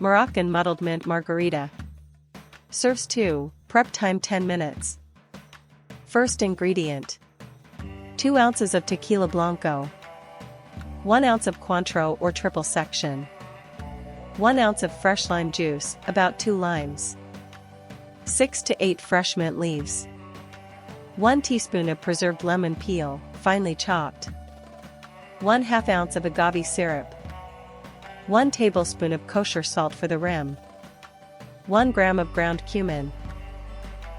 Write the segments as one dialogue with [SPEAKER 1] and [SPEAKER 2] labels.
[SPEAKER 1] Moroccan Muddled Mint Margarita. Serves 2, prep time 10 minutes. First ingredient: 2 ounces of tequila blanco, 1 ounce of Cointreau or triple section, 1 ounce of fresh lime juice, about 2 limes, 6 to 8 fresh mint leaves, 1 teaspoon of preserved lemon peel, finely chopped, 1/2 ounce of agave syrup, 1 tablespoon of kosher salt for the rim, 1 gram of ground cumin,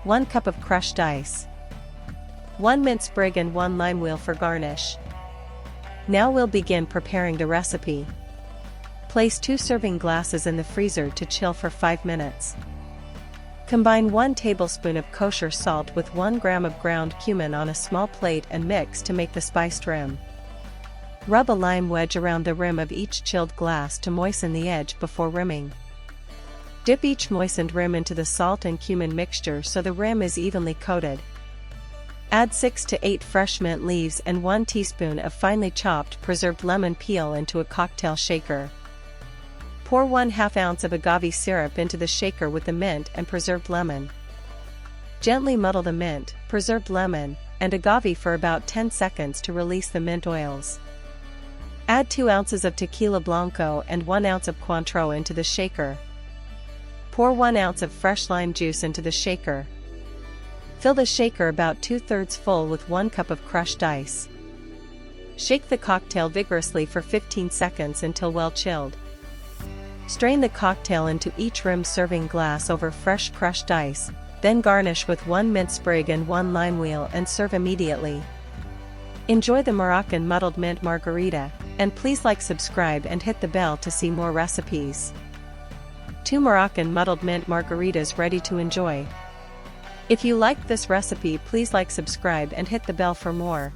[SPEAKER 1] 1 cup of crushed ice, 1 mint sprig and 1 lime wheel for garnish. Now we'll begin preparing the recipe. Place 2 serving glasses in the freezer to chill for 5 minutes. Combine 1 tablespoon of kosher salt with 1 gram of ground cumin on a small plate and mix to make the spiced rim. Rub a lime wedge around the rim of each chilled glass to moisten the edge before rimming. Dip each moistened rim into the salt and cumin mixture so the rim is evenly coated. Add 6 to 8 fresh mint leaves and 1 teaspoon of finely chopped preserved lemon peel into a cocktail shaker. Pour 1/2 ounce of agave syrup into the shaker with the mint and preserved lemon. Gently muddle the mint, preserved lemon, and agave for about 10 seconds to release the mint oils. Add 2 ounces of tequila blanco and 1 ounce of Cointreau into the shaker. Pour 1 ounce of fresh lime juice into the shaker. Fill the shaker about 2/3 full with 1 cup of crushed ice. Shake the cocktail vigorously for 15 seconds until well chilled. Strain the cocktail into each rim serving glass over fresh crushed ice, then garnish with 1 mint sprig and 1 lime wheel and serve immediately. Enjoy the Moroccan Muddled Mint Margarita, and please like, subscribe and hit the bell to see more recipes. 2 Moroccan Muddled Mint Margaritas ready to enjoy. If you liked this recipe, please like, subscribe and hit the bell for more.